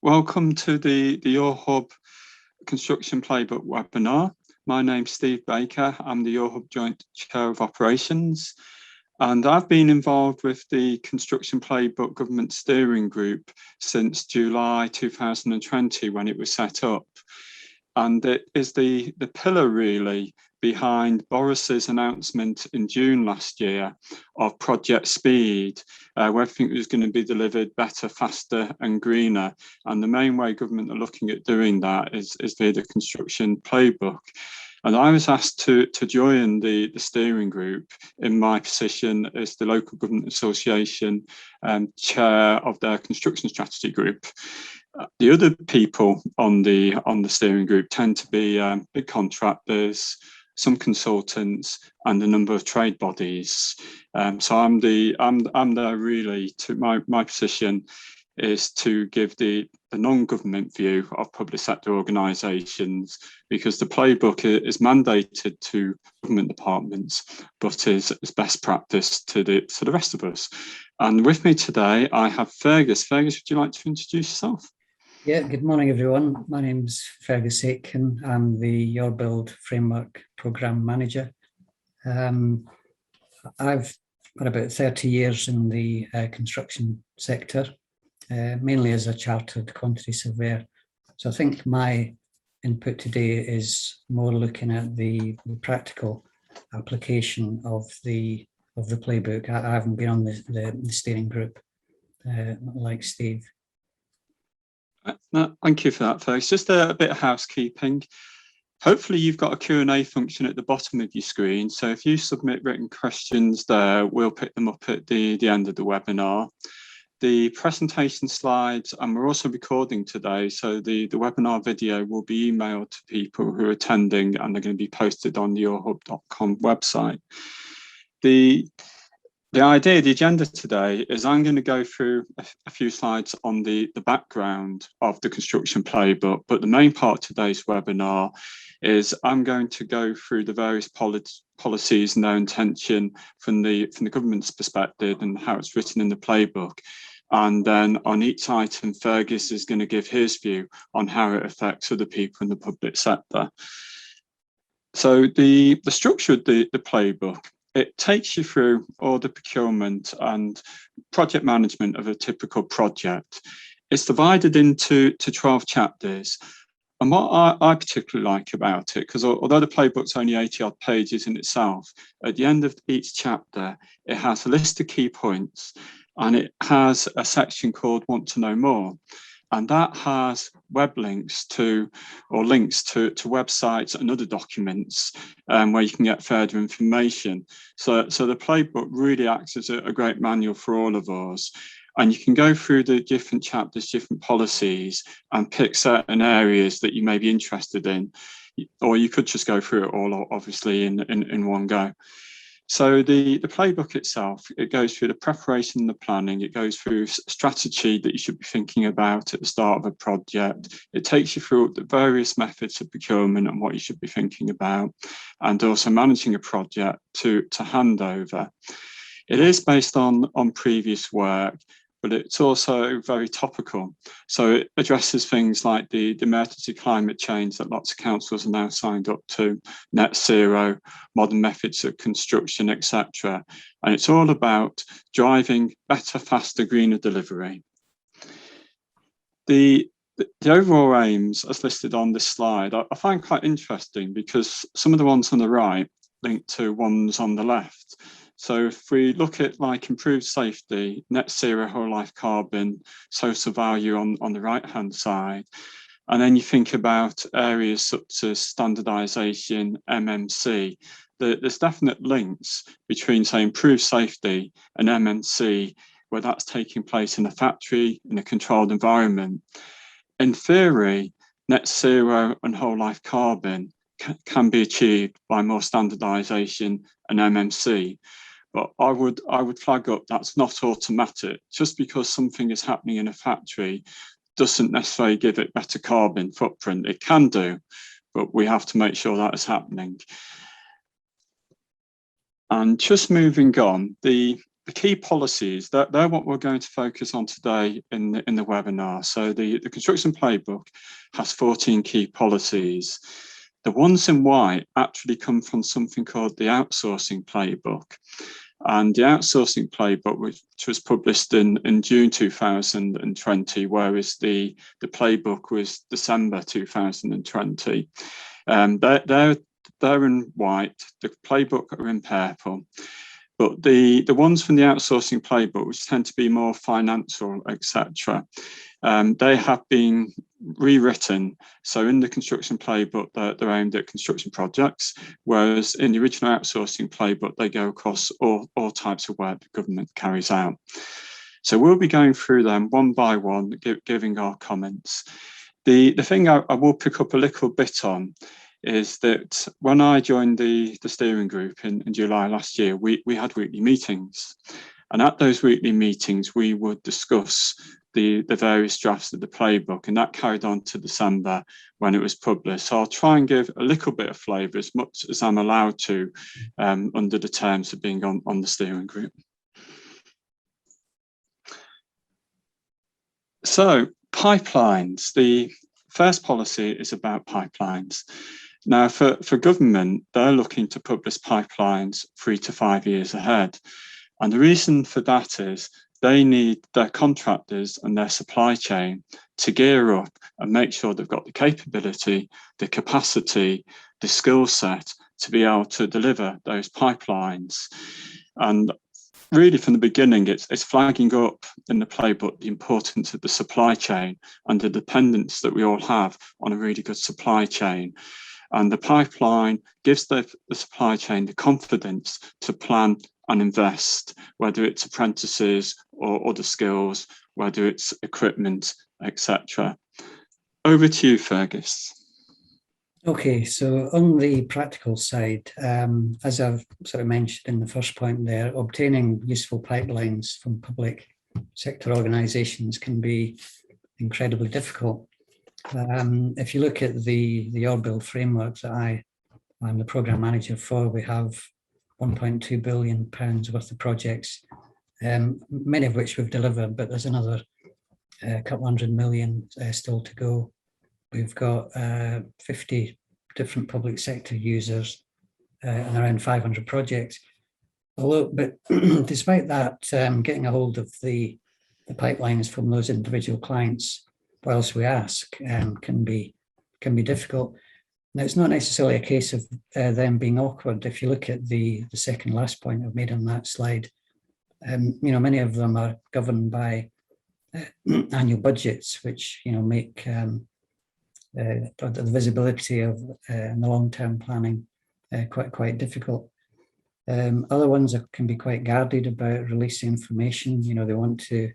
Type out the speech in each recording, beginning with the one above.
Welcome to the YORhub Construction Playbook webinar. My name's Steve Baker. I'm the YORhub Joint Chair of Operations, and I've been involved with the Construction Playbook Government Steering Group since July 2020 when it was set up. And it is the pillar really behind Boris's announcement in June last year of Project Speed, where everything was going to be delivered better, faster and greener. And the main way government are looking at doing that is via the Construction Playbook. And I was asked to join the steering group in my position as the Local Government Association chair of their construction strategy group. The other people on the steering group tend to be big contractors, some consultants, and a number of trade bodies. So I'm there really to my position is to give the non-government view of public sector organisations, because the playbook is mandated to government departments, but is best practice to the rest of us. And with me today, I have Fergus. Fergus, would you like to introduce yourself? Yeah, good morning, everyone. My name's Fergus Aitken. I'm the YORbuild Framework Programme Manager. I've got about 30 years in the construction sector, mainly as a chartered quantity surveyor. So I think my input today is more looking at the practical application of the playbook. I haven't been on the steering group like Steve. No, thank you for that, folks. Just a bit of housekeeping. Hopefully you've got a Q&A function at the bottom of your screen. So if you submit written questions there, we'll pick them up at the end of the webinar. The presentation slides, and we're also recording today, so the webinar video will be emailed to people who are attending, and they're going to be posted on the YORhub.com website. The idea, the agenda today is I'm going to go through a few slides on the background of the construction playbook, but the main part of today's webinar is I'm going to go through the various policies and their intention from the government's perspective and how it's written in the playbook. And then on each item, Fergus is going to give his view on how it affects other people in the public sector. So the structure of the playbook, it takes you through all the procurement and project management of a typical project. It's divided into 12 chapters. And what I particularly like about it, because although the playbook's only 80-odd pages in itself, at the end of each chapter, it has a list of key points, and it has a section called Want to Know More. And that has web links to websites and other documents where you can get further information. So the playbook really acts as a great manual for all of us. And you can go through the different chapters, different policies, and pick certain areas that you may be interested in. Or you could just go through it all, obviously, in one go. So the playbook itself, it goes through the preparation and the planning. It goes through strategy that you should be thinking about at the start of a project. It takes you through the various methods of procurement and what you should be thinking about, and also managing a project to handover. It is based on previous work, but it's also very topical. So it addresses things like the emergency climate change that lots of councils are now signed up to, net zero, modern methods of construction, etc. And it's all about driving better, faster, greener delivery. The overall aims, as listed on this slide, I find quite interesting because some of the ones on the right link to ones on the left. So if we look at like improved safety, net zero whole life carbon, social value on the right hand side, and then you think about areas such as standardisation, MMC, there's definite links between, say, improved safety and MMC, where that's taking place in a factory, in a controlled environment. In theory, net zero and whole life carbon can be achieved by more standardisation and MMC. But I would flag up that's not automatic. Just because something is happening in a factory doesn't necessarily give it better carbon footprint. It can do, but we have to make sure that is happening. And just moving on, the key policies, they're what we're going to focus on today in the webinar. So the Construction Playbook has 14 key policies. The ones in white actually come from something called the Outsourcing Playbook. And the Outsourcing Playbook, which was published in June 2020, whereas the playbook was December 2020. They're in white, the playbook are in purple. But the ones from the Outsourcing Playbook, which tend to be more financial, etc., they have been rewritten. So in the Construction Playbook, they're aimed at construction projects, whereas in the original Outsourcing Playbook, they go across all types of work the government carries out. So we'll be going through them one by one, giving our comments. The thing I will pick up a little bit on is that when I joined the steering group in July last year, we had weekly meetings. And at those weekly meetings, we would discuss the various drafts of the playbook, and that carried on to December when it was published. So I'll try and give a little bit of flavour, as much as I'm allowed to, under the terms of being on the steering group. So pipelines, the first policy is about pipelines. Now, for government, they're looking to publish pipelines 3 to 5 years ahead. And the reason for that is they need their contractors and their supply chain to gear up and make sure they've got the capability, the capacity, the skill set to be able to deliver those pipelines. And really from the beginning, it's flagging up in the playbook the importance of the supply chain and the dependence that we all have on a really good supply chain. And the pipeline gives the supply chain the confidence to plan and invest, whether it's apprentices or other skills, whether it's equipment, etc. Over to you, Fergus. Okay, so on the practical side, as I've sort of mentioned in the first point there, obtaining useful pipelines from public sector organisations can be incredibly difficult. If you look at the YORbuild framework that I'm the programme manager for, we have £1.2 billion worth of projects, many of which we've delivered, but there's another couple hundred million still to go. We've got 50 different public sector users and around 500 projects. But despite that, getting a hold of the pipelines from those individual clients, whilst we ask, can be difficult. Now, it's not necessarily a case of them being awkward. If you look at the second last point I've made on that slide, many of them are governed by annual budgets, which make the visibility of and the long-term planning quite difficult. Other ones can be quite guarded about releasing information. They want to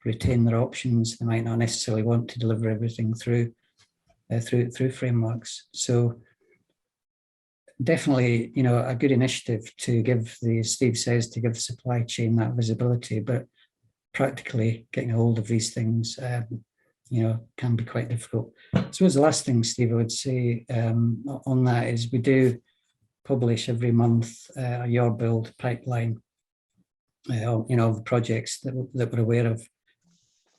retain their options. They might not necessarily want to deliver everything through frameworks. So definitely, a good initiative to give Steve says, to give the supply chain that visibility, but practically getting a hold of these things, can be quite difficult. I suppose the last thing, Steve, I would say on that is we do publish every month a YORbuild pipeline, of the projects that we're aware of.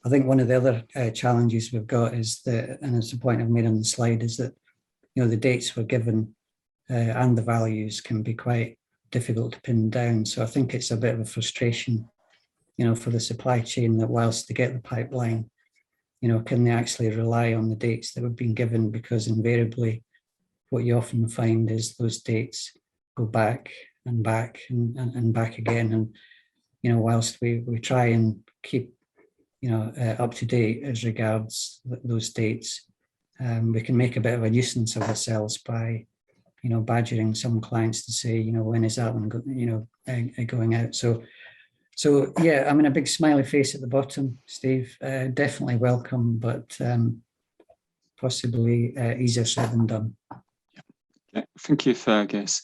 I think one of the other challenges we've got is that, and it's the point I've made on the slide, is that the dates we're given and the values can be quite difficult to pin down. So I think it's a bit of a frustration, for the supply chain, that whilst they get the pipeline, can they actually rely on the dates that have been given? Because invariably, what you often find is those dates go back and back and back again. And whilst we try and keep up to date as regards those dates, we can make a bit of a nuisance of ourselves by, badgering some clients to say, when is that one going out? So yeah, I mean, a big smiley face at the bottom, Steve. Definitely welcome, but possibly easier said than done. Yeah, thank you, Fergus.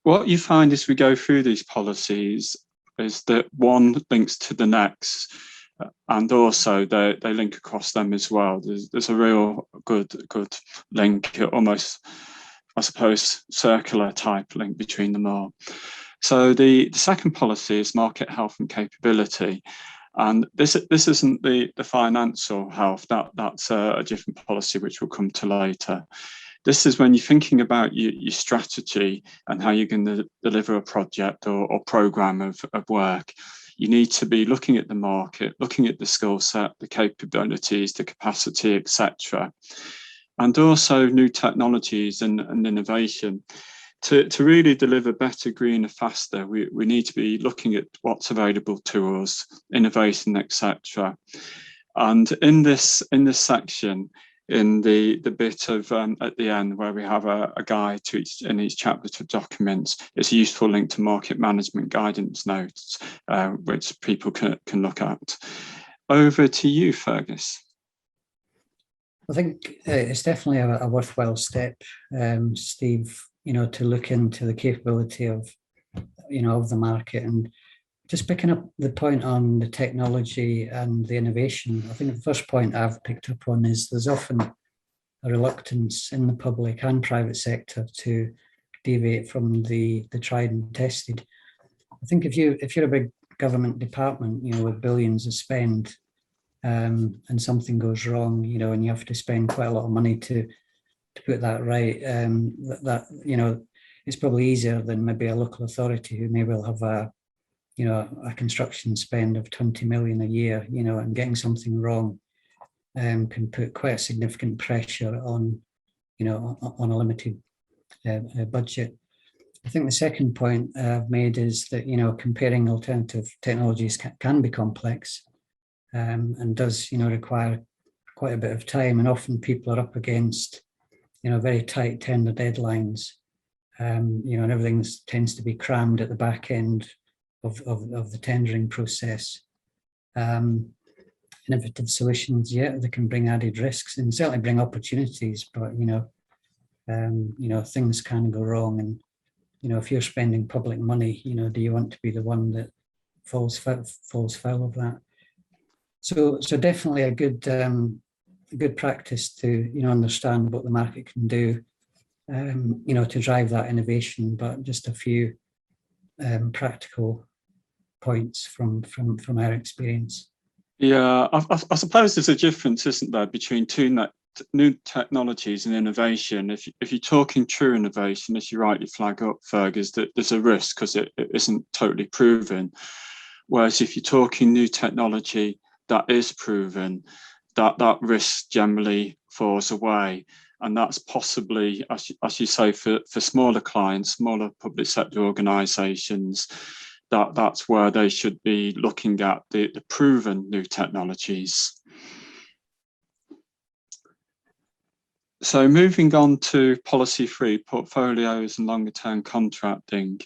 What you find as we go through these policies is that one links to the next. And also they link across them as well. There's a real good link, almost, I suppose, circular type link between them all. So the second policy is market health and capability. And this isn't the financial health, that's a different policy which we'll come to later. This is when you're thinking about your strategy and how you're going to deliver a project or program of work. You need to be looking at the market, looking at the skill set, the capabilities, the capacity, etc. And also new technologies and innovation. To really deliver better, greener, faster, we need to be looking at what's available to us, innovation, etc. And in this section, in the bit of at the end where we have a guide to each chapter of documents, it's a useful link to market management guidance notes, which people can look at. Over to you, Fergus. I think it's definitely a worthwhile step, Steve, to look into the capability of, of the market. And just picking up the point on the technology and the innovation, I think the first point I've picked up on is there's often a reluctance in the public and private sector to deviate from the tried and tested. I think if you're a big government department, with billions of spend, and something goes wrong, and you have to spend quite a lot of money to put that right, it's probably easier than maybe a local authority who may well have a construction spend of 20 million a year, and getting something wrong can put quite a significant pressure on a limited budget. I think the second point I've made is that comparing alternative technologies can be complex, and does require quite a bit of time, and often people are up against very tight tender deadlines, and everything tends to be crammed at the back end of the tendering process. Innovative solutions, they can bring added risks and certainly bring opportunities, but things can go wrong. And if you're spending public money, do you want to be the one that falls foul of that? So definitely a good practice to understand what the market can do, to drive that innovation. But just a few practical points from our experience. Yeah, I suppose there's a difference, isn't there, between new technologies and innovation. If you're talking true innovation, as you rightly flag up, Fergus, that there's a risk because it isn't totally proven. Whereas if you're talking new technology that is proven, that risk generally falls away. And that's possibly, as you say, for smaller clients, smaller public sector organisations, that's where they should be looking at the proven new technologies. So moving on to policy 3, portfolios and longer term contracting.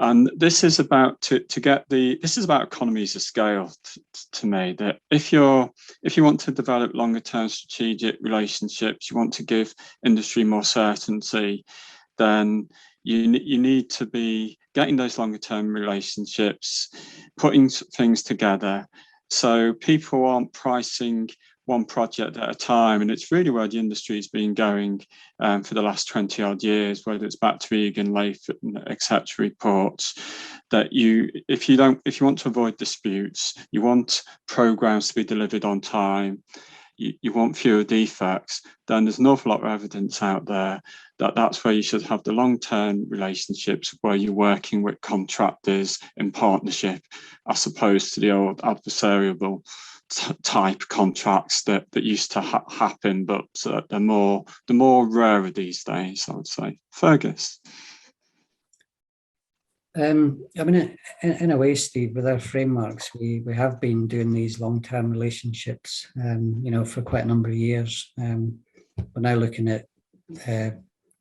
And this is about this is about economies of scale to me, that if you want to develop longer term strategic relationships, you want to give industry more certainty, then you need to be getting those longer term relationships, putting things together so people aren't pricing one project at a time. And it's really where the industry has been going for the last 20 odd years, whether it's back to Egan, Latham, etc. reports, that if you want to avoid disputes, you want programs to be delivered on time, you want fewer defects, then there's an awful lot of evidence out there that's where you should have the long-term relationships where you're working with contractors in partnership, as opposed to the old adversarial type contracts that used to happen, but they're more rarer these days, I would say. Fergus. I mean, in a way, Steve, with our frameworks, we have been doing these long-term relationships, for quite a number of years. We're now looking at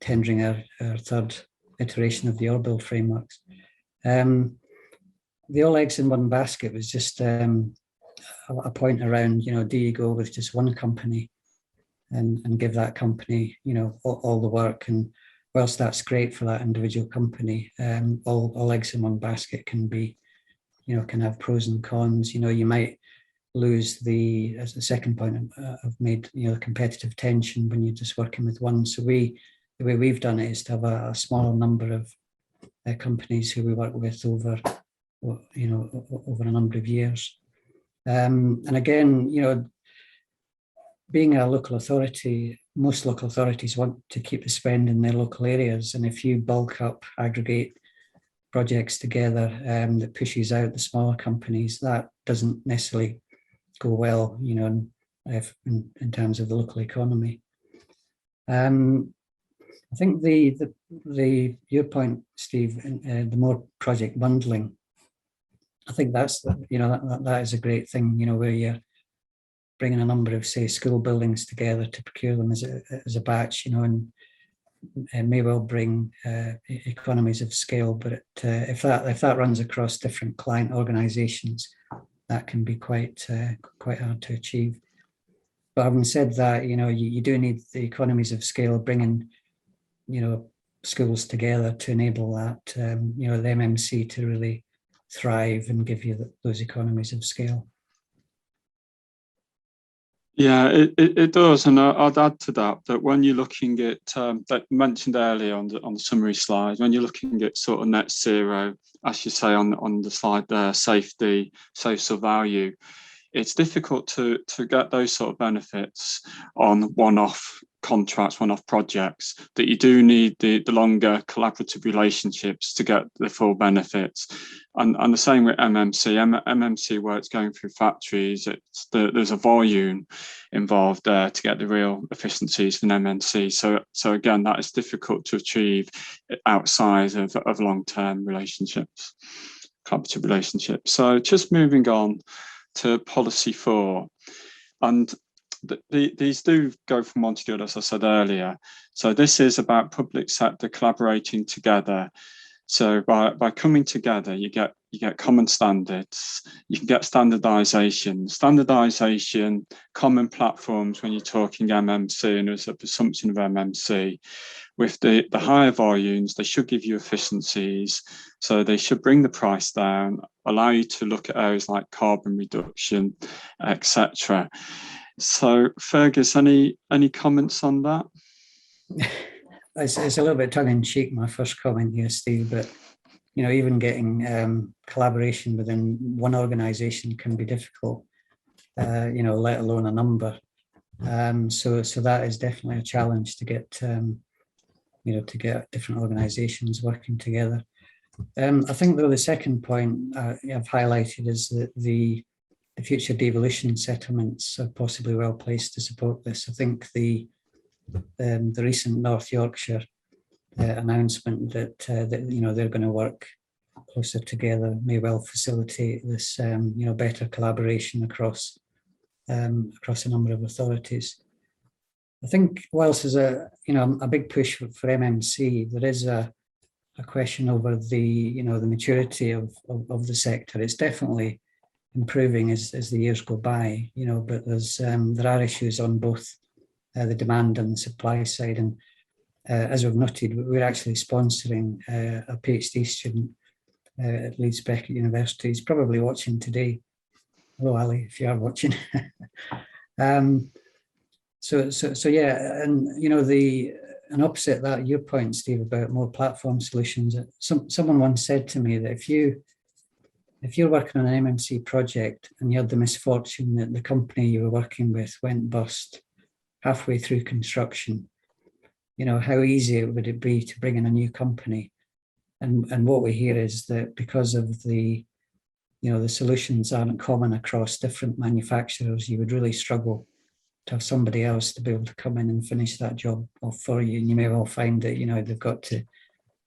tendering our third iteration of the YORbuild frameworks. The all eggs in one basket was just a point around, do you go with just one company and give that company, all the work? And whilst that's great for that individual company, all eggs in one basket can be, can have pros and cons. You might lose as the second point I've made, competitive tension when you're just working with one. So the way we've done it is to have a smaller number of companies who we work with over over a number of years. And again, being a local authority, most local authorities want to keep the spend in their local areas. And if you bulk up, aggregate projects together that pushes out the smaller companies, that doesn't necessarily go well, in terms of the local economy. I think your point, Steve, the more project bundling, I think that's that is a great thing, where you're bringing a number of, say, school buildings together to procure them as a batch, and may well bring economies of scale. But if that runs across different client organisations, that can be quite hard to achieve. But having said that, you do need the economies of scale, bringing schools together to enable that, the MMC to really thrive and give you those economies of scale. Yeah, it does, and I'd add to that when you're looking at that mentioned earlier on the summary slide, when you're looking at sort of net zero, as you say on the slide there, safety, social value, it's difficult to get those sort of benefits on one-off contracts, one-off projects, that you do need the longer collaborative relationships to get the full benefits. And the same with MMC. MMC, where it's going through factories, there's a volume involved there to get the real efficiencies from MMC. So again, that is difficult to achieve outside of long-term relationships, collaborative relationships. So just moving on to policy 4, and these do go from one to the other, as I said earlier. So this is about public sector collaborating together. So by coming together, you get common standards, you can get standardization, common platforms when you're talking MMC, and there's a presumption of MMC. With the higher volumes, they should give you efficiencies, so they should bring the price down, allow you to look at areas like carbon reduction, etc. So, Fergus, any comments on that? It's a little bit tongue-in-cheek, my first comment here, Steve, but even getting collaboration within one organisation can be difficult, let alone a number. So that is definitely a challenge to get to get different organisations working together. I think, though, the second point I've highlighted is that the future devolution settlements are possibly well placed to support this. I think the recent North Yorkshire announcement that they're going to work closer together may well facilitate this better collaboration across a number of authorities. I think whilst there's a big push for MMC, there is a question over the maturity of the sector. It's definitely improving as the years go by, but there are issues on both the demand and the supply side. And as we've noted, we're actually sponsoring a PhD student at Leeds Beckett University. He's probably watching today. Hello, Ali, if you are watching. So yeah, and and opposite that, your point, Steve, about more platform solutions. Someone once said to me that if you're working on an MMC project and you had the misfortune that the company you were working with went bust halfway through construction, how easy would it be to bring in a new company? And what we hear is that because of the solutions aren't common across different manufacturers, you would really struggle to have somebody else to be able to come in and finish that job off for you. And you may well find that, they've got to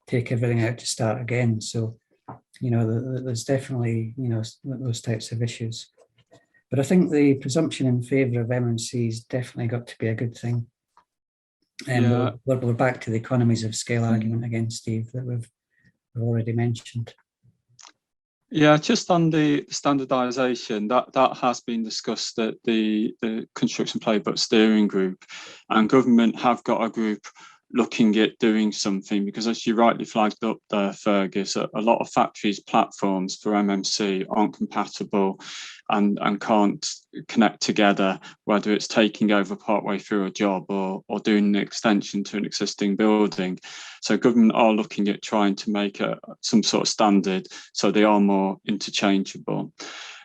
take everything out to start again. So, there's definitely, those types of issues. But I think the presumption in favour of MMC has definitely got to be a good thing. And we're back to the economies of scale argument again, Steve, that we've already mentioned. Yeah, just on the standardisation, that has been discussed at the Construction Playbook steering group, and government have got a group looking at doing something, because as you rightly flagged up there, Fergus, a lot of factories' platforms for MMC aren't compatible and can't connect together, whether it's taking over partway through a job or or doing an extension to an existing building. So government are looking at trying to make some sort of standard so they are more interchangeable.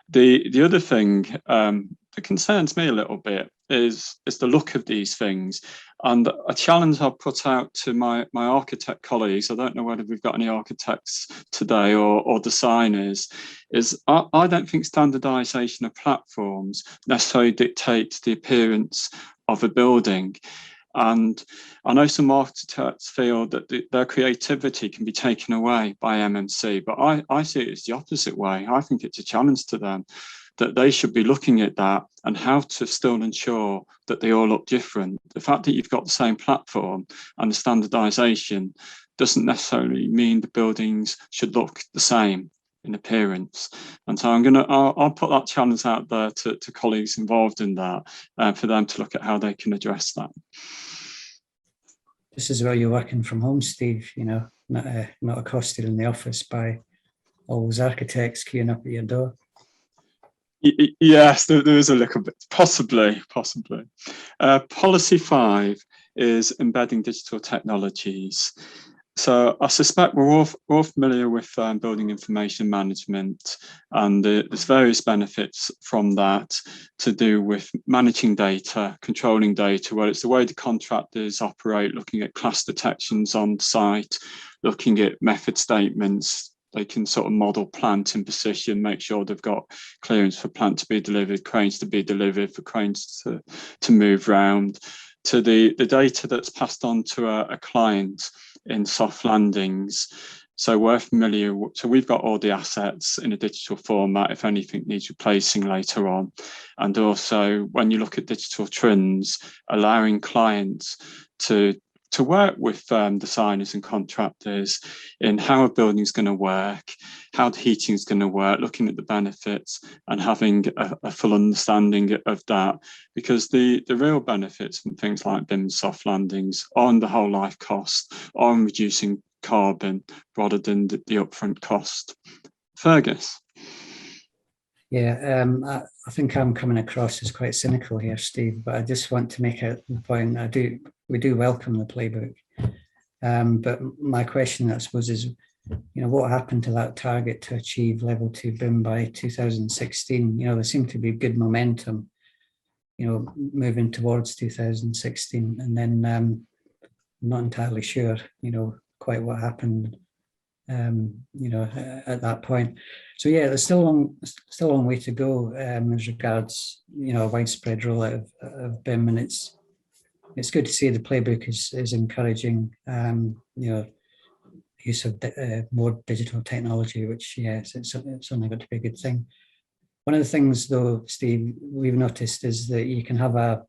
The other thing that concerns me a little bit is the look of these things. And a challenge I'll put out to my architect colleagues, I don't know whether we've got any architects today or designers, is I don't think standardisation of platforms necessarily dictates the appearance of a building. And I know some architects feel that their creativity can be taken away by MMC, but I see it as the opposite way. I think it's a challenge to them, that they should be looking at that and how to still ensure that they all look different. The fact that you've got the same platform and the standardisation doesn't necessarily mean the buildings should look the same in appearance. And so I'll put that challenge out there to colleagues involved in that for them to look at how they can address that. This is where you're working from home, Steve, you know, not accosted in the office by all those architects queuing up at your door. Yes, there is a little bit, possibly. Policy 5 is embedding digital technologies. So I suspect we're all familiar with building information management, and there's various benefits from that to do with managing data, controlling data, where it's the way the contractors operate, looking at class detections on site, looking at method statements. They can sort of model plant in position, make sure they've got clearance for plant to be delivered, cranes to be delivered, for cranes to move around, to the data that's passed on to a client in soft landings. So we're familiar, so we've got all the assets in a digital format if anything needs replacing later on. And also when you look at digital trends, allowing clients to work with designers and contractors in how a building is going to work, how the heating is going to work, looking at the benefits and having a full understanding of that, because the real benefits from things like BIM soft landings are on the whole life cost, are on reducing carbon rather than the upfront cost. Fergus? Yeah, I think I'm coming across as quite cynical here, Steve, but I just want to make a point. We do welcome the playbook, but my question, I suppose, is, you know, what happened to that target to achieve level 2 BIM by 2016? You know, there seemed to be good momentum, you know, moving towards 2016, and then I'm not entirely sure, you know, quite what happened, you know, at that point. So yeah, there's still a long way to go as regards, you know, a widespread rollout of BIM, and it's good to see the playbook is encouraging, you know, use of more digital technology, which, yes, it's only got to be a good thing. One of the things, though, Steve, we've noticed is that you can have a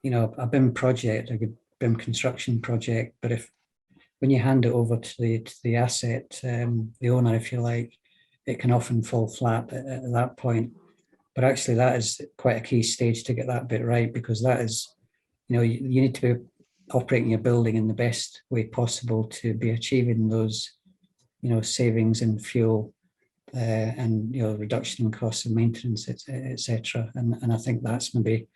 BIM project, a good BIM construction project, but when you hand it over to the asset, the owner, if you like, it can often fall flat at that point. But actually, that is quite a key stage to get that bit right, because that is, you know, you need to be operating your building in the best way possible to be achieving those, you know, savings in fuel and, you know, reduction in costs of maintenance, etc. And I think that's maybe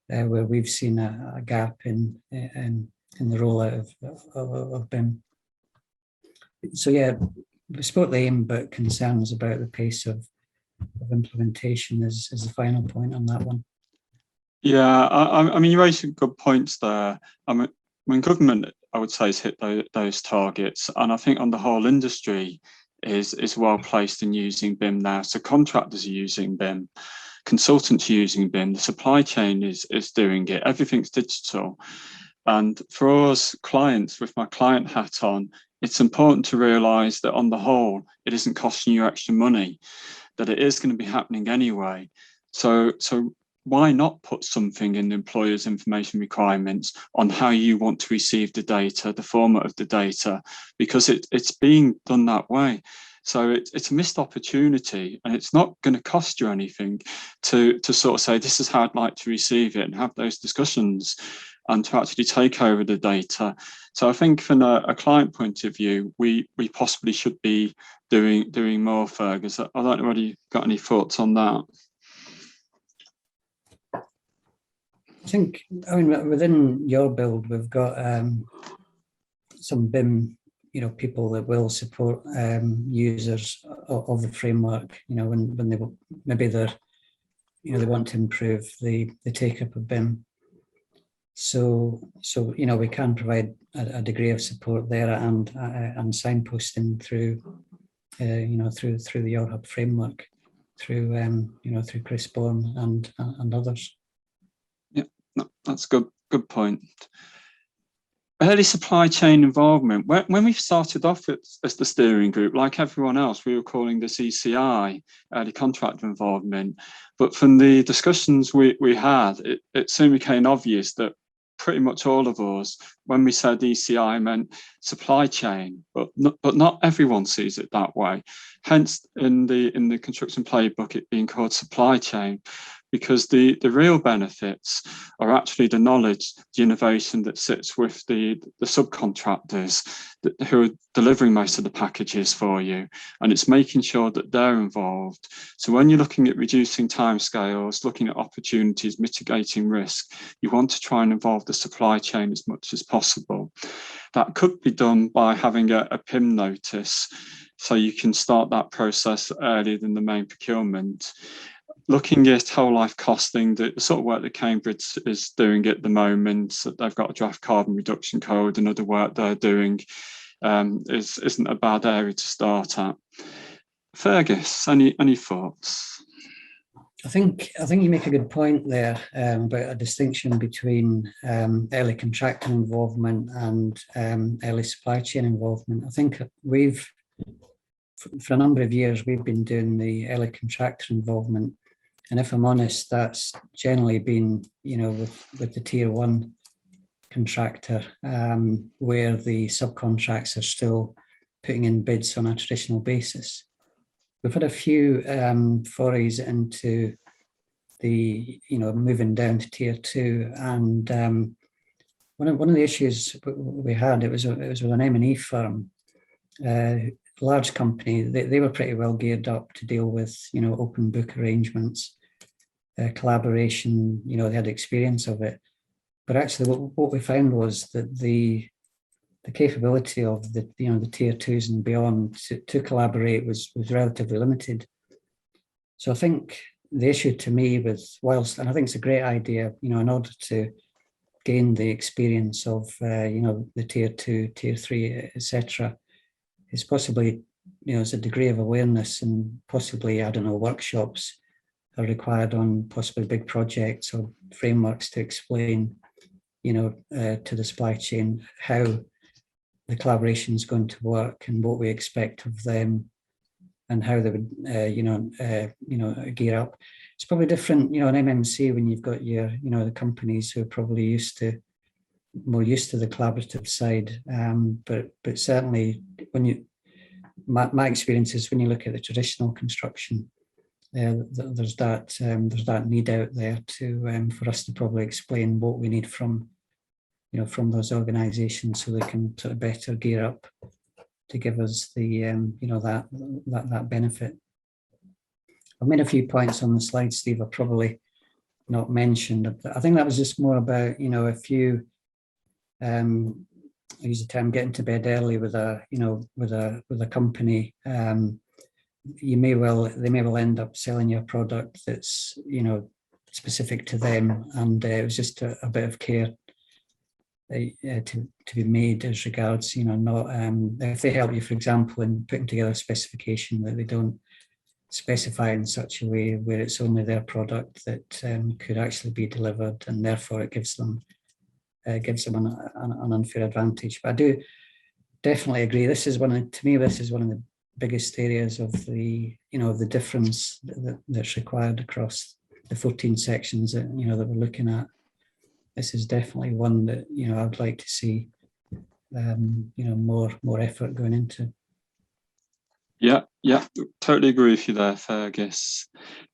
where we've seen a gap in the rollout of BIM. So yeah, we spoke the aim, but concerns about the pace of implementation is the final point on that one. Yeah, I mean, you raised some good points there. I mean, government, I would say, has hit those targets, and I think on the whole industry is well placed in using BIM now. So contractors are using BIM, consultants are using BIM, the supply chain is doing it, everything's digital. And for us clients, with my client hat on, it's important to realise that on the whole, it isn't costing you extra money, that it is going to be happening anyway. So why not put something in the employer's information requirements on how you want to receive the data, the format of the data, because it's being done that way. So it's a missed opportunity, and it's not going to cost you anything to sort of say, this is how I'd like to receive it, and have those discussions and to actually take over the data. So I think from a client point of view, we possibly should be doing more, Fergus. I don't know whether you've got any thoughts on that. think, I mean, within YORbuild, we've got some BIM, people that will support users of the framework, when they maybe they want to improve the take up of BIM. So we can provide a degree of support there and signposting through through the YORhub framework, through through Chris Bourne and others. Yeah, no, that's good point. Early supply chain involvement. When we started off as the steering group, like everyone else, we were calling this ECI, early contractor involvement. But from the discussions we had, it soon became obvious that pretty much all of us, when we said ECI, meant supply chain, but not everyone sees it that way. Hence, in the construction playbook, it being called supply chain, because the real benefits are actually the knowledge, the innovation that sits with the subcontractors who are delivering most of the packages for you. And it's making sure that they're involved. So when you're looking at reducing timescales, looking at opportunities, mitigating risk, you want to try and involve the supply chain as much as possible. That could be done by having a PIM notice, so you can start that process earlier than the main procurement. Looking at whole life costing, the sort of work that Cambridge is doing at the moment, that they've got a draft carbon reduction code and other work they're doing, isn't a bad area to start at. Fergus, any thoughts? I think you make a good point there about a distinction between early contractor involvement and early supply chain involvement. I think for a number of years, we've been doing the early contractor involvement. And if I'm honest, that's generally been, with the tier one contractor, where the subcontracts are still putting in bids on a traditional basis. We've had a few forays into the, moving down to tier two, and one of the issues we had, it was with an M&E firm, large company. They were pretty well geared up to deal with, open book arrangements, collaboration. They had experience of it, but actually, what we found was that the capability of the tier twos and beyond to collaborate was relatively limited. So I think the issue to me and I think it's a great idea, in order to gain the experience of the tier two, tier three, etc., is possibly there's a degree of awareness, and possibly, I don't know, workshops are required on possibly big projects or frameworks to explain to the supply chain how the collaboration is going to work and what we expect of them and how they would gear up. It's probably different, in MMC, when you've got your the companies who are probably more used to the collaborative side, but certainly my experience is when you look at the traditional construction, there's that need out there for us to probably explain what we need from those organisations, so they can sort of better gear up to give us the that benefit. I've made a few points on the slide, Steve, I've probably not mentioned, but I think that was just more about if you I use the term getting to bed early with a company, they may well end up selling you a product that's specific to them, and it was just a bit of care to be made as regards not if they help you, for example, in putting together a specification, that they don't specify in such a way where it's only their product that could actually be delivered, and therefore it gives them an unfair advantage. But I do definitely agree. This is one of the biggest areas of the the difference that's required across the 14 sections that that we're looking at. This is definitely one that I'd like to see more effort going into. Yeah, totally agree with you there, Fergus.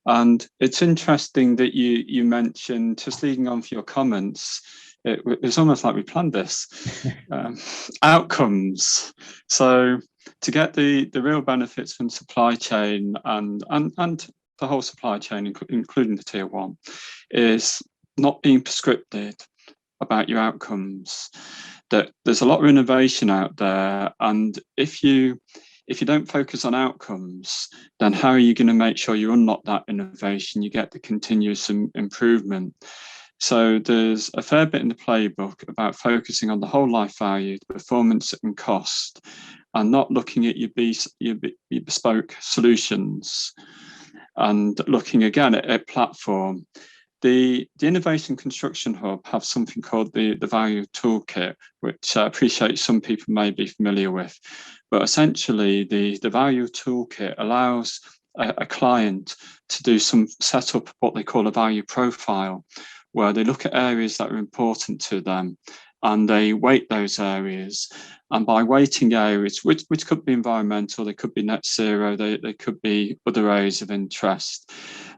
And it's interesting that you mentioned, just leading on for your comments, it's almost like we planned this, outcomes. So to get the real benefits from supply chain and the whole supply chain, including the tier one, is not being prescripted about your outcomes. That there's a lot of innovation out there, and if you don't focus on outcomes, then how are you going to make sure you unlock that innovation, you get the continuous improvement? So there's a fair bit in the playbook about focusing on the whole life value, performance and cost, and not looking at your bespoke solutions, and looking again at platform. The Innovation Construction Hub have something called the Value Toolkit, which I appreciate some people may be familiar with. But essentially, the Value Toolkit allows a client to do some set up what they call a value profile, where they look at areas that are important to them and they weight those areas. And by weighting areas, which could be environmental, they could be net zero, they could be other areas of interest,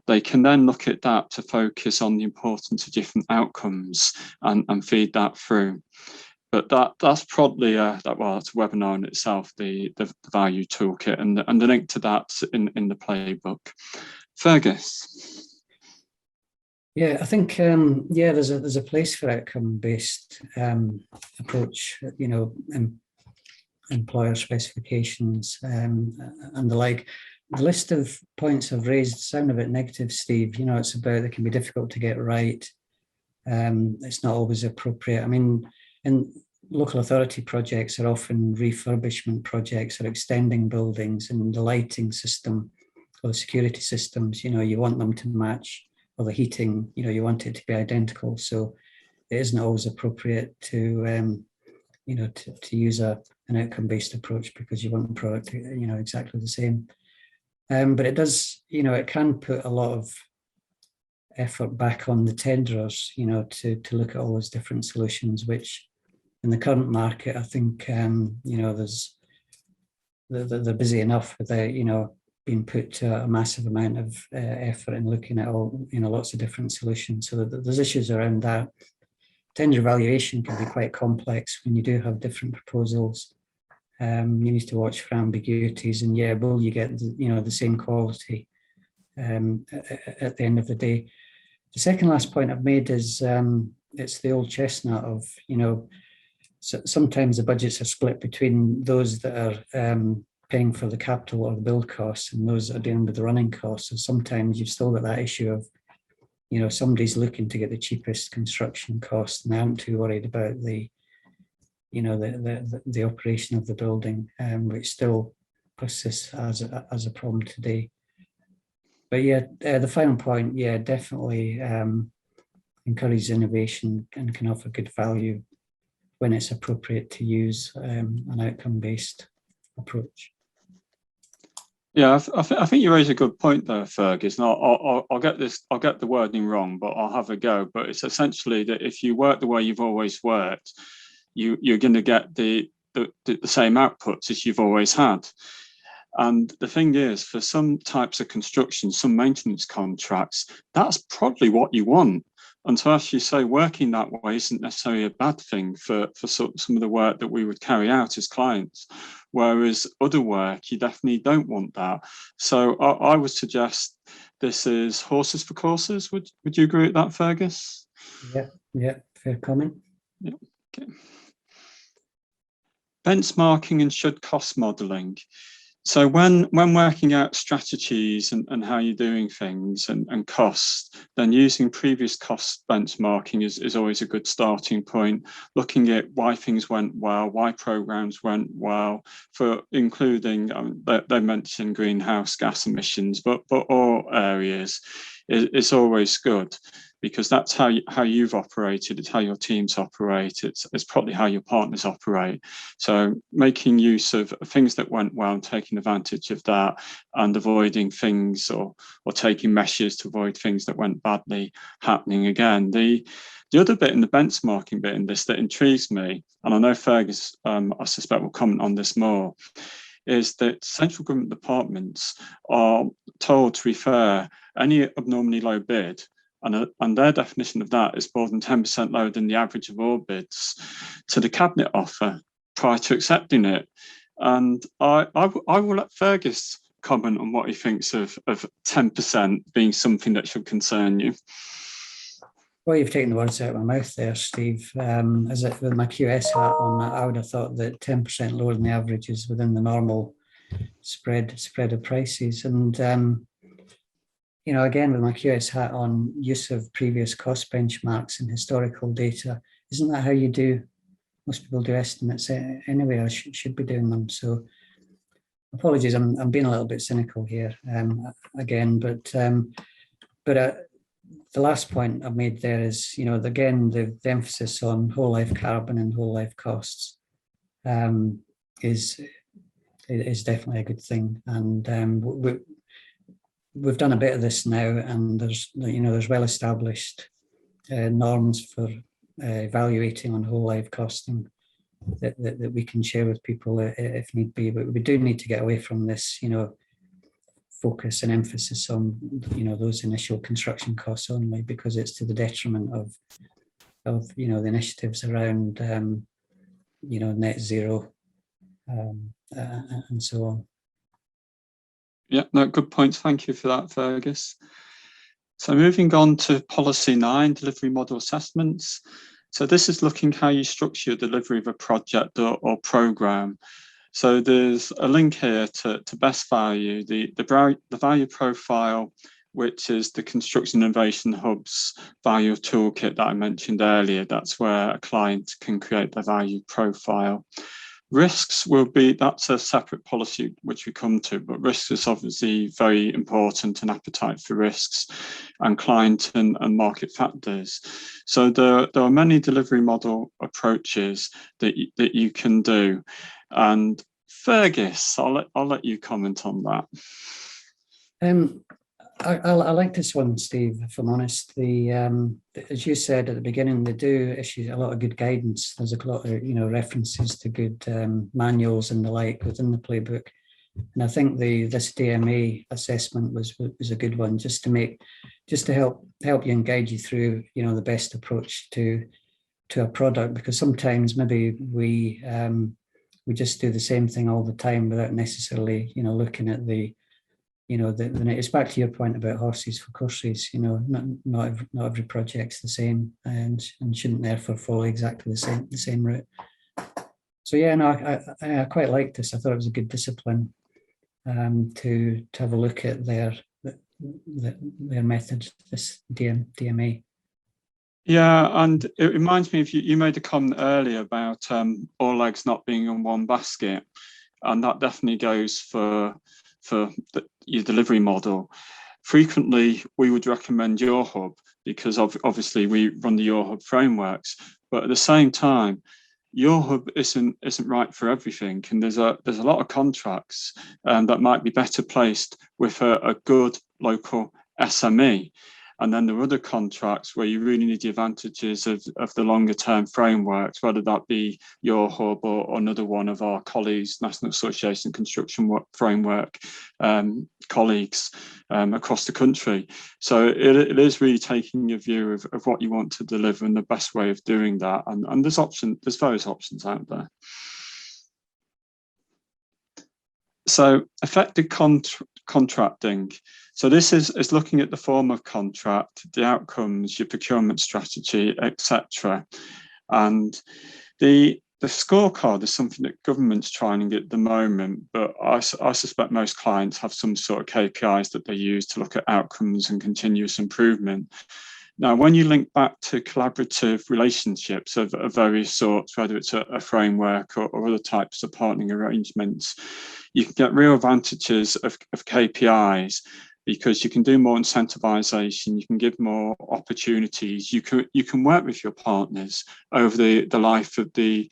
they can then look at that to focus on the importance of different outcomes and feed that through. But that's probably that's a webinar in itself, the Value Toolkit, and the link to that in the playbook. Fergus. Yeah, I think there's a place for outcome-based approach. Employer specifications and the like. The list of points I've raised sound a bit negative, Steve. It's about they can be difficult to get right. It's not always appropriate. I mean, in local authority projects are often refurbishment projects or extending buildings, and the lighting system or the security systems, you want them to match, or the heating, you want it to be identical. So it isn't always appropriate to use an outcome-based approach because you want the product, exactly the same. But it does, it can put a lot of effort back on the tenderers, to look at all those different solutions, which in the current market, I think, they're busy enough without, being put to a massive amount of effort in looking at all, lots of different solutions. So there's issues around that. Tender evaluation can be quite complex when you do have different proposals. You need to watch for ambiguities, and will you get the same quality at the end of the day? The second last point I've made is it's the old chestnut of so sometimes the budgets are split between those that are paying for the capital or the build costs and those that are dealing with the running costs. So sometimes you've still got that issue of somebody's looking to get the cheapest construction cost and they aren't too worried about the operation of the building, which still persists as a problem today. But the final point, definitely encourage innovation and can offer good value when it's appropriate to use an outcome-based approach. Yeah, I think you raise a good point there, Fergus. And I'll get the wording wrong, but I'll have a go. But it's essentially that if you work the way you've always worked, you're going to get the same outputs as you've always had. And the thing is, for some types of construction, some maintenance contracts, that's probably what you want. And so, as you say, working that way isn't necessarily a bad thing for some of the work that we would carry out as clients. Whereas other work, you definitely don't want that. So I would suggest this is horses for courses. Would you agree with that, Fergus? Yeah, fair comment. Yeah, okay. Benchmarking and should cost modelling. So when working out strategies and how you're doing things and costs, then using previous cost benchmarking is always a good starting point. Looking at why things went well, why programs went well, for including they mentioned greenhouse gas emissions, but all areas is always good, because that's how you've operated, it's how your teams operate, it's probably how your partners operate. So making use of things that went well and taking advantage of that, and avoiding things or taking measures to avoid things that went badly happening again. The other bit in the benchmarking bit in this that intrigues me, and I know Fergus, I suspect, will comment on this more, is that central government departments are told to refer any abnormally low bid, and their definition of that is more than 10% lower than the average of all bids, to the cabinet offer prior to accepting it. And I will let Fergus comment on what he thinks of 10% being something that should concern you. Well, you've taken the words out of my mouth there, Steve. With my QS hat on, I would have thought that 10% lower than the average is within the normal spread of prices. And again, with my QS hat on, use of previous cost benchmarks and historical data, isn't that how you do? Most people do estimates anyway. I should be doing them. So apologies, I'm being a little bit cynical here again, but the last point I've made there is, again, the emphasis on whole life carbon and whole life costs is definitely a good thing. And we've done a bit of this now, and there's well established norms for evaluating on whole life costing that we can share with people if need be. But we do need to get away from this, focus and emphasis on those initial construction costs only, because it's to the detriment of the initiatives around net zero and so on. Yeah, no, good points. Thank you for that, Fergus. So moving on to policy 9, delivery model assessments. So this is looking how you structure your delivery of a project or programme. So there's a link here to best value, the value profile, which is the Construction Innovation Hub's value toolkit that I mentioned earlier. That's where a client can create their value profile. Risks that's a separate policy which we come to, but risks is obviously very important, and appetite for risks and client and market factors. So there are many delivery model approaches that you can do. And Fergus, I'll let you comment on that. I like this one, Steve, if I'm honest. As you said at the beginning, they do issue a lot of good guidance. There's a lot of references to good manuals and the like within the playbook. And I think this DMA assessment was a good one, just to help you and guide you through the best approach to a product, because sometimes maybe we just do the same thing all the time without necessarily looking at it's back to your point about horses for courses. Not every project's the same, and shouldn't therefore follow exactly the same route. So yeah, no, I quite liked this. I thought it was a good discipline to have a look at their methods, this DMA. Yeah, and it reminds me of you made a comment earlier about all eggs not being in one basket, and that definitely goes for your delivery model. Frequently, we would recommend YORhub because obviously we run the YORhub frameworks, but at the same time, YORhub isn't right for everything, and there's a lot of contracts that might be better placed with a good local SME. And then there are other contracts where you really need the advantages of the longer term frameworks, whether that be YORhub or another one of our colleagues, National Association Construction Framework colleagues across the country. So it is really taking a view of what you want to deliver and the best way of doing that. And there's various options out there. So effective contracting. So this is looking at the form of contract, the outcomes, your procurement strategy, etc. And the scorecard is something that government's trying at the moment, but I suspect most clients have some sort of KPIs that they use to look at outcomes and continuous improvement. Now, when you link back to collaborative relationships of various sorts, whether it's a framework or other types of partnering arrangements, you can get real advantages of KPIs, because you can do more incentivization, you can give more opportunities, you can work with your partners over the life of the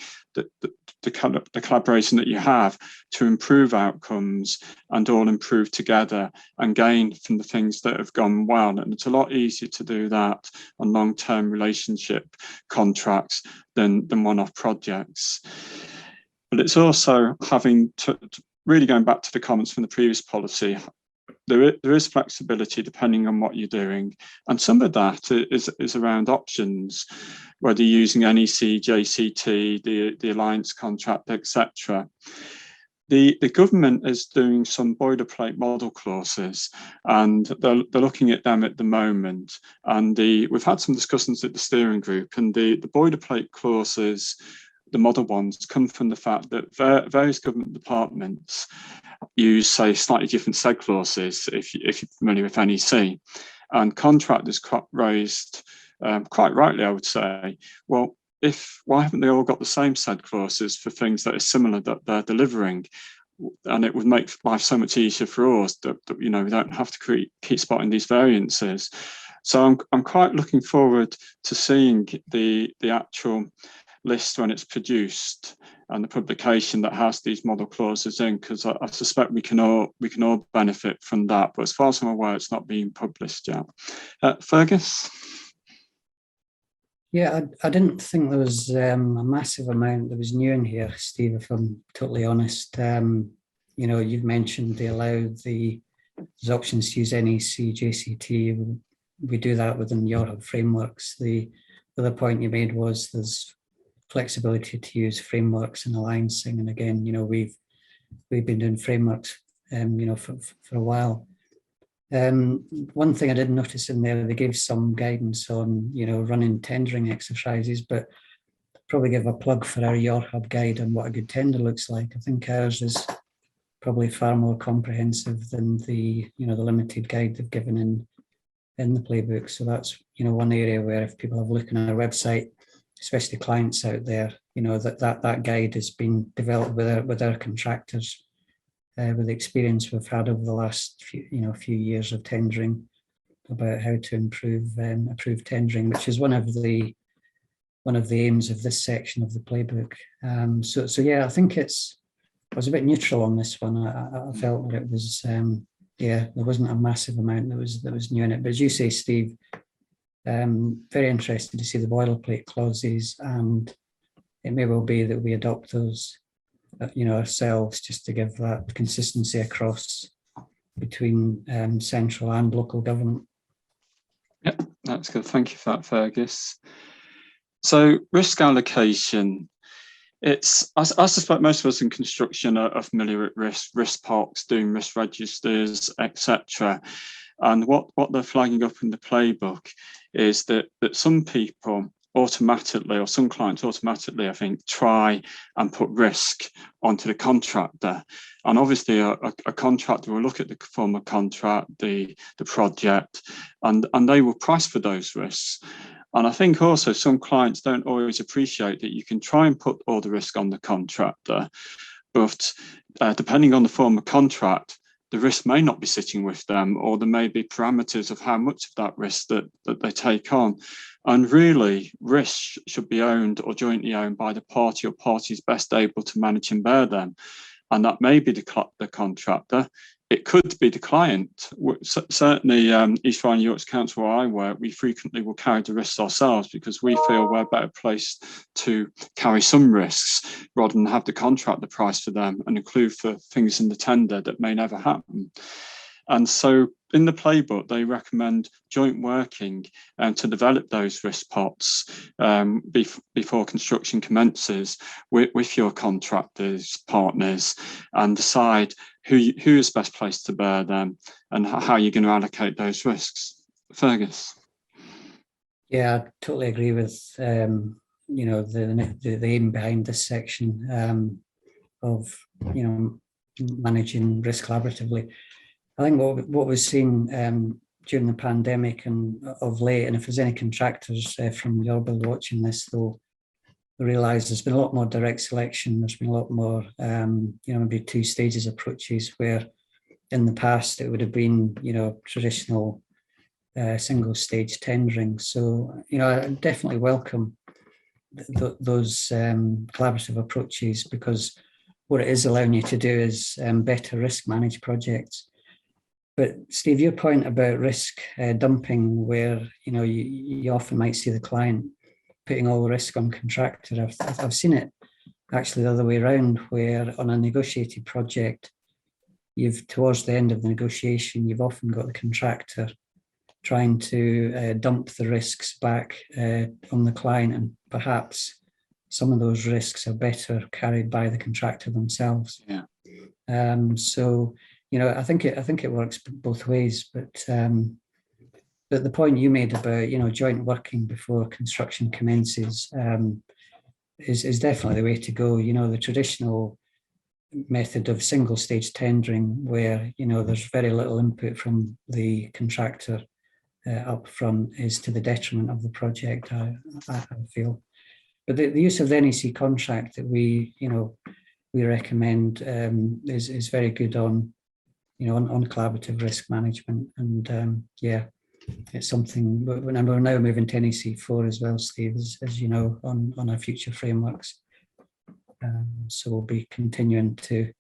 collaboration that you have to improve outcomes and all improve together and gain from the things that have gone well. And it's a lot easier to do that on long-term relationship contracts than one-off projects. But it's also having to really going back to the comments from the previous policy, there is flexibility depending on what you're doing. And some of that is around options, whether you're using NEC, JCT, the alliance contract, etc. The government is doing some boilerplate model clauses, and they're looking at them at the moment. And we've had some discussions at the steering group, and the boilerplate clauses, the model ones, come from the fact that various government departments use, say, slightly different seg clauses, if you're familiar with NEC. And contractors raised, quite rightly, I would say, well, why haven't they all got the same seg clauses for things that are similar that they're delivering? And it would make life so much easier for us that we don't have to keep spotting these variances. So I'm quite looking forward to seeing the actual list when it's produced and the publication that has these model clauses in, because I suspect we can all benefit from that. But as far as I'm aware, it's not being published yet. Fergus? Yeah, I didn't think there was a massive amount that was new in here, Steve, if I'm totally honest. You've mentioned they allow there's options to use NEC, JCT. We do that within YORhub frameworks. The other point you made was there's flexibility to use frameworks and alliancing. And again, we've been doing frameworks, for a while. One thing I did notice in there, they gave some guidance on, running tendering exercises, but probably give a plug for our YORhub guide on what a good tender looks like. I think ours is probably far more comprehensive than the limited guide they've given in the playbook. So that's, one area where if people have a look on our website, especially clients out there, that guide has been developed with our contractors. With the experience we've had over the last few years of tendering, about how to improve tendering, which is one of the aims of this section of the playbook. So yeah, I think I was a bit neutral on this one. I felt that it was there wasn't a massive amount that was new in it. But as you say, Steve, very interested to see the boilerplate clauses, and it may well be that we adopt those ourselves, just to give that consistency across between central and local government. Yeah, that's good. Thank you for that, Fergus. So risk allocation, I suspect most of us in construction are familiar with risk parks, doing risk registers, etc. And what they're flagging up in the playbook is that some people automatically, or some clients automatically, I think, try and put risk onto the contractor. And obviously a contractor will look at the form of contract, the project, and they will price for those risks. And I think also some clients don't always appreciate that you can try and put all the risk on the contractor, but depending on the form of contract, the risk may not be sitting with them, or there may be parameters of how much of that risk that they take on. And really, risk should be owned or jointly owned by the party or parties best able to manage and bear them. And that may be the contractor. It could be the client. Certainly, East Rhine Yorks Council, where I work, we frequently will carry the risks ourselves because we feel we're better placed to carry some risks rather than have the contractor price for them and include for things in the tender that may never happen. And so in the playbook, they recommend joint working to develop those risk pots before construction commences with your contractors, partners, and decide who is best placed to bear them and how you're going to allocate those risks. Fergus? Yeah, I totally agree with the aim behind this section of managing risk collaboratively. I think what we've seen during the pandemic and of late, and if there's any contractors from YORbuild watching this, they'll realise there's been a lot more direct selection. There's been a lot more, maybe two stages approaches, where in the past it would have been, traditional single stage tendering. So, I definitely welcome those collaborative approaches, because what it is allowing you to do is better risk manage projects. But Steve, your point about risk dumping, where you often might see the client putting all the risk on contractor. I've seen it actually the other way around, where on a negotiated project, towards the end of the negotiation, you've often got the contractor trying to dump the risks back on the client, and perhaps some of those risks are better carried by the contractor themselves. Yeah. So, I think it works both ways. But the point you made about joint working before construction commences is definitely the way to go. The traditional method of single stage tendering, where there's very little input from the contractor up front, is to the detriment of the project, I feel. But the use of the NEC contract that we recommend is very good on on collaborative risk management. And it's something, and we're now moving to NEC 4 as well, Steve, as you know, on our future frameworks. So we'll be continuing to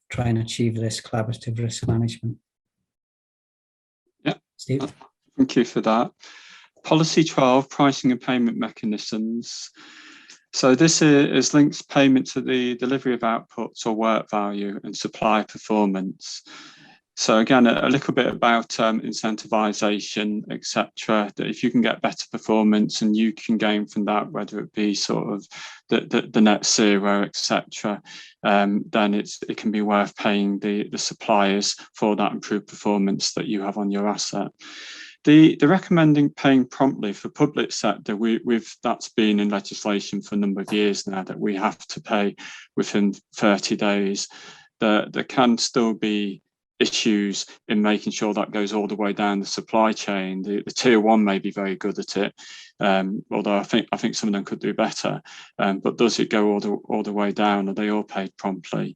try and achieve this collaborative risk management. Yeah, Steve. Thank you for that. Policy 12, pricing and payment mechanisms. So this is links payment to the delivery of outputs or work value and supply performance. So again, a little bit about incentivization, etc. That if you can get better performance and you can gain from that, whether it be sort of the net zero, etc., then it can be worth paying the suppliers for that improved performance that you have on your asset. The recommending paying promptly for public sector, that's been in legislation for a number of years now, that we have to pay within 30 days. There can still be issues in making sure that goes all the way down the supply chain. The tier one may be very good at it, although I think some of them could do better. But does it go all the way down? Are they all paid promptly?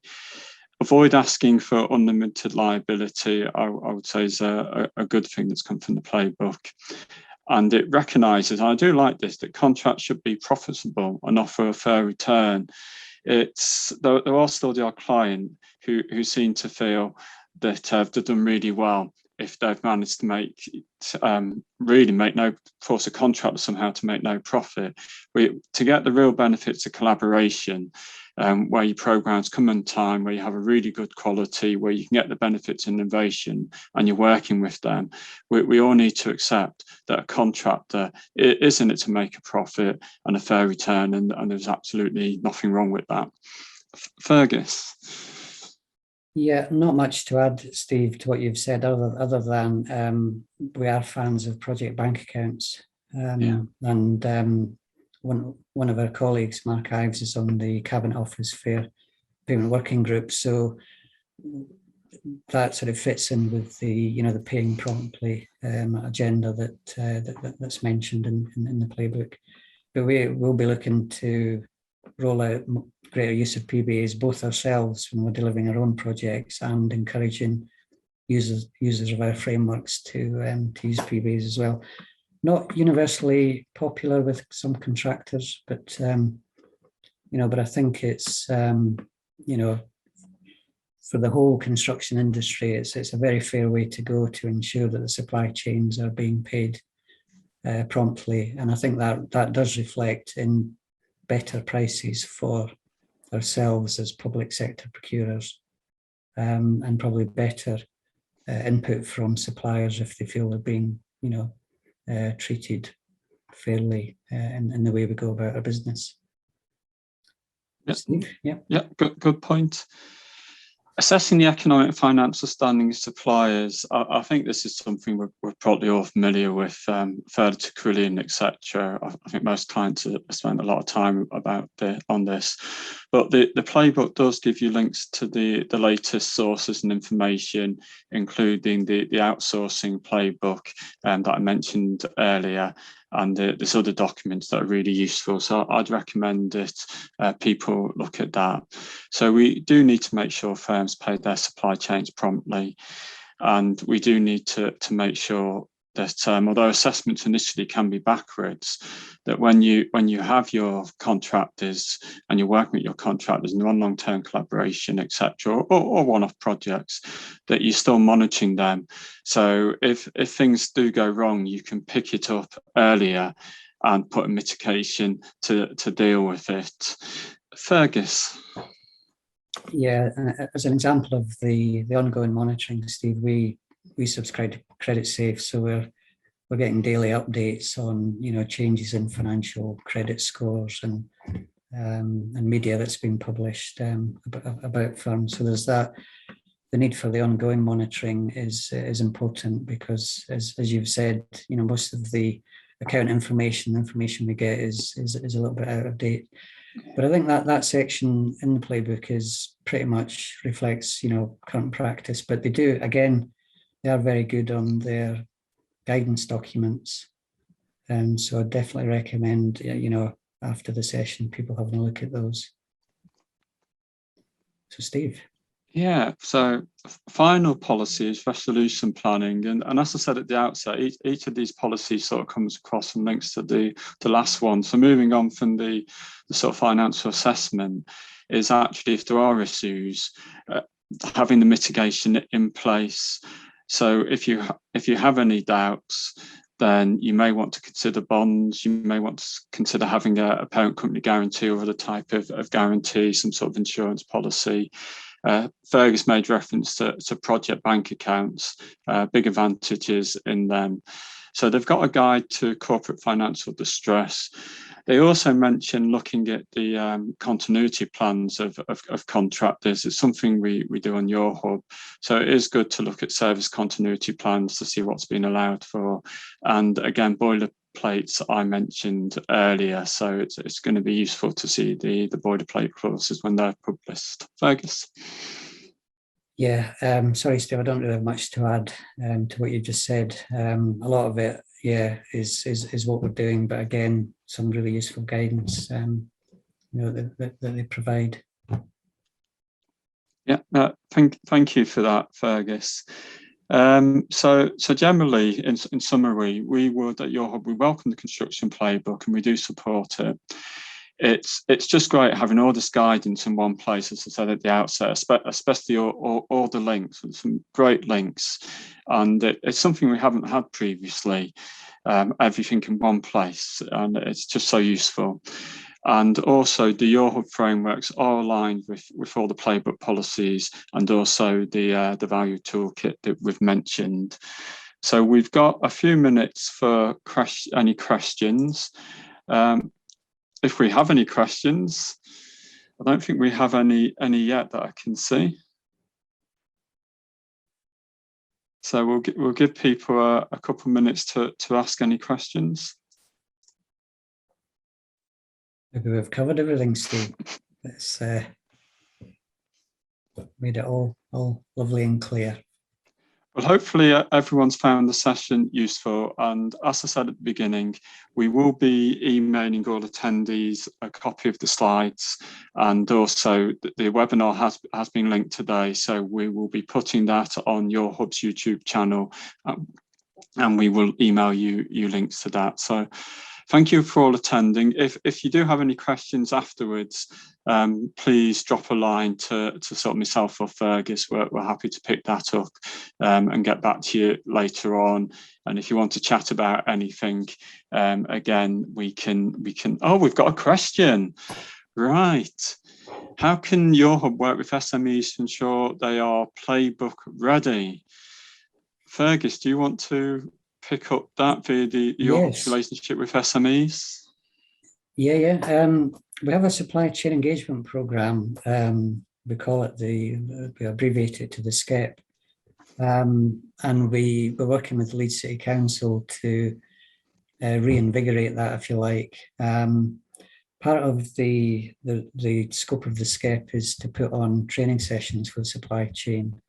Avoid asking for unlimited liability, I would say, is a good thing that's come from the playbook. And it recognises, and I do like this, that contracts should be profitable and offer a fair return. There are still the odd client who seem to feel that they've done really well if they've managed to force a contractor somehow to make no profit. To get the real benefits of collaboration, where your programs come on time, where you have a really good quality, where you can get the benefits of innovation and you're working with them, we all need to accept that a contractor is in it to make a profit and a fair return, and there's absolutely nothing wrong with that. Fergus. Yeah, not much to add, Steve, to what you've said, other than we are fans of project bank accounts. And one of our colleagues, Mark Ives, is on the Cabinet Office Fair Payment Working Group. So that sort of fits in with the the paying promptly agenda that's mentioned in the playbook. But we will be looking to roll out greater use of PBAs, both ourselves when we're delivering our own projects and encouraging users of our frameworks to use PBAs as well. Not universally popular with some contractors, but but I think it's for the whole construction industry, it's a very fair way to go to ensure that the supply chains are being paid promptly, and I think that does reflect in better prices for ourselves as public sector procurers, and probably better input from suppliers if they feel they're being treated fairly in the way we go about our business. Yep. Steve? Yeah, good point. Assessing the economic and financial standing of suppliers, I think this is something we're probably all familiar with, further to Carillion, etc. I think most clients have spent a lot of time on this. But the playbook does give you links to the latest sources and information, including the outsourcing playbook that I mentioned earlier, and there's other documents that are really useful. So I'd recommend that people look at that. So we do need to make sure firms pay their supply chains promptly. And we do need to make sure that although assessments initially can be backwards, that when you have your contractors and you're working with your contractors and you're on long-term collaboration, etc., or one-off projects, that you're still monitoring them. So if things do go wrong, you can pick it up earlier and put a mitigation to deal with it. Fergus. Yeah, as an example of the ongoing monitoring, Steve, we subscribe to Credit Safe, so we're getting daily updates on changes in financial credit scores and and media that's been published about firms. So there's that. The need for the ongoing monitoring is important because, as you've said, most of the account information we get is a little bit out of date. But I think that section in the playbook is pretty much reflects current practice. But they are very good on their guidance documents, and so I definitely recommend after the session people having a look at those. So Steve. Yeah, so final policy is resolution planning. And as I said at the outset, each of these policies sort of comes across and links to the last one. So moving on from the sort of financial assessment is actually, if there are issues, having the mitigation in place. So if you have any doubts, then you may want to consider bonds, you may want to consider having a parent company guarantee or other type of guarantee, some sort of insurance policy. Fergus made reference to project bank accounts, big advantages in them. So they've got a guide to corporate financial distress. They also mention looking at the continuity plans of contractors. It's something we do on YORhub. So it is good to look at service continuity plans to see what's been allowed for. And again, boilerplates I mentioned earlier. So it's going to be useful to see the boilerplate clauses when they're published. Fergus? Yeah, sorry, Steve, I don't really have much to add to what you just said. A lot of it, is what we're doing, but again, some really useful guidance, that they provide. Yeah, thank you for that, Fergus. So generally, in summary, we would at YORhub, we welcome the Construction Playbook and we do support it. It's just great having all this guidance in one place, as I said at the outset, especially all the links, some great links. And it's something we haven't had previously, everything in one place, and it's just so useful. And also the YORhub frameworks are aligned with all the playbook policies and also the value toolkit that we've mentioned. So we've got a few minutes for any questions. If we have any questions, I don't think we have any yet that I can see. So we'll give people a couple of minutes to ask any questions. Maybe we've covered everything, Steve. It's made it all lovely and clear. Well, hopefully everyone's found the session useful. And as I said at the beginning, we will be emailing all attendees a copy of the slides, and also the webinar has been linked today. So we will be putting that on YORhub's YouTube channel, and we will email you links to that. So thank you for all attending. If you do have any questions afterwards, please drop a line to sort of myself or Fergus. We're happy to pick that up and get back to you later on. And if you want to chat about anything, again, we can. Oh, we've got a question. Right. How can YORhub work with SMEs to ensure they are playbook ready? Fergus, do you want to pick up that via the YORhub's relationship with SMEs? Yeah. We have a supply chain engagement program. We call it we abbreviate it to the SCEP. And we're working with Leeds City Council to reinvigorate that, if you like. Part of the scope of the SCEP is to put on training sessions for the supply chain.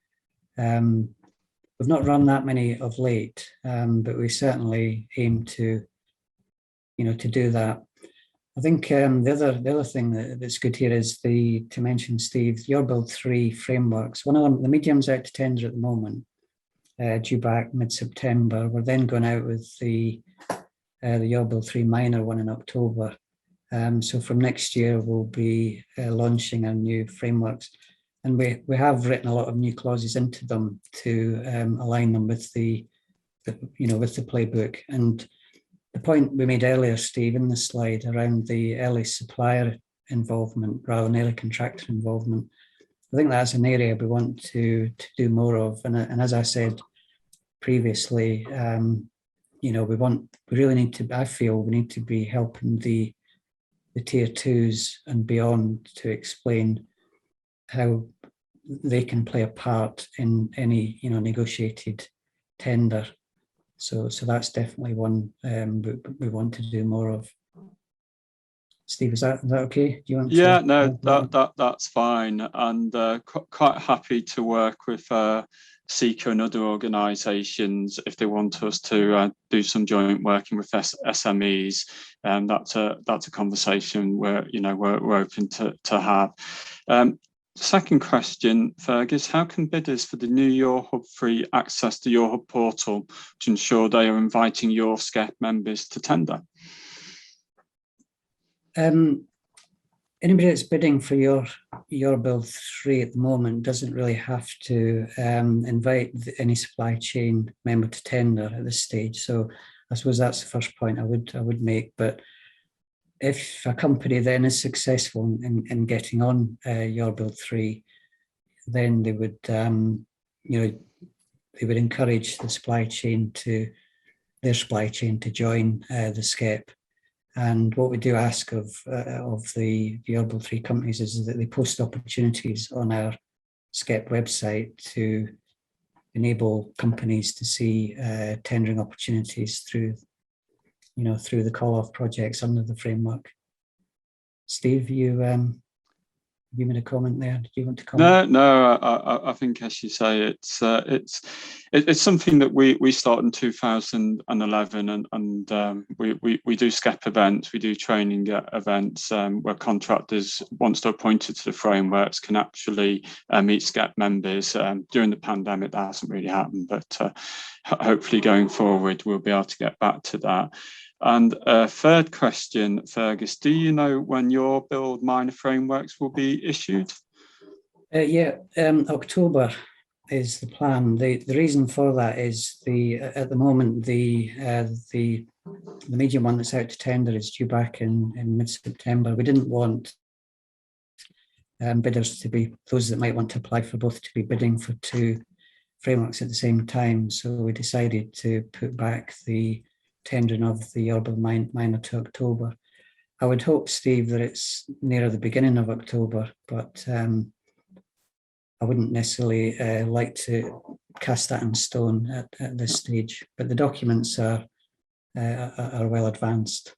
We've not run that many of late, but we certainly aim to do that. I think the other thing that's good here is to mention, Steve, YORbuild 3 frameworks. One of them, the medium's out to tender at the moment, due back mid-September. We're then going out with the YORbuild 3 minor one in October. So from next year, we'll be launching our new frameworks. And we have written a lot of new clauses into them to align them with the playbook. And the point we made earlier, Steve, in the slide around the early supplier involvement rather than early contractor involvement, I think that's an area we want to do more of. And as I said previously, we really need to. I feel we need to be helping the the tier twos and beyond to explain how they can play a part in any negotiated tender. So that's definitely one we want to do more of. Steve, is that okay? Do you want Yeah, to? no, that's fine, and quite happy to work with Seeker and other organisations if they want us to do some joint working with SMEs. That's a conversation we're open to have. Second question, Fergus, how can bidders for the new YORhub free access the YORhub portal to ensure they are inviting YORscape members to tender? Anybody that's bidding for YORbuild 3 at the moment doesn't really have to invite any supply chain member to tender at this stage. So I suppose that's the first point I would make. But if a company then is successful in getting on YORbuild 3, then they would encourage the supply chain their supply chain to join the SCEP. And what we do ask of the YORbuild 3 companies is that they post opportunities on our SCEP website to enable companies to see tendering opportunities through the call-off projects under the framework. Steve, you made a comment there. Did you want to comment? No. I think, as you say, it's something that we started in 2011, and we do SCEP events, we do training events where contractors, once they're appointed to the frameworks, can actually meet SCEP members. During the pandemic, that hasn't really happened, but hopefully going forward, we'll be able to get back to that. And third question, Fergus, do you know when YORbuild minor frameworks will be issued? October is the plan. The reason for that is at the moment the medium one that's out to tender is due back in mid-September. We didn't want bidders to be those that might want to apply for both to be bidding for two frameworks at the same time. So we decided to put back the tendering of the YORbuild minor to October. I would hope, Steve, that it's nearer the beginning of October, but I wouldn't necessarily like to cast that in stone at this stage. But the documents are well advanced.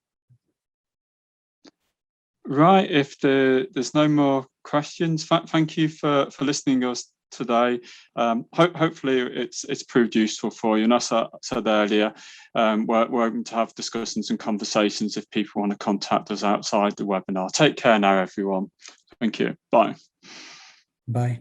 Right. If there's no more questions, thank you for listening to us today. Hopefully it's proved useful for you, and as I said earlier, we're open to have discussions and conversations if people want to contact us outside the webinar. Take care now, everyone. Thank you. Bye. Bye.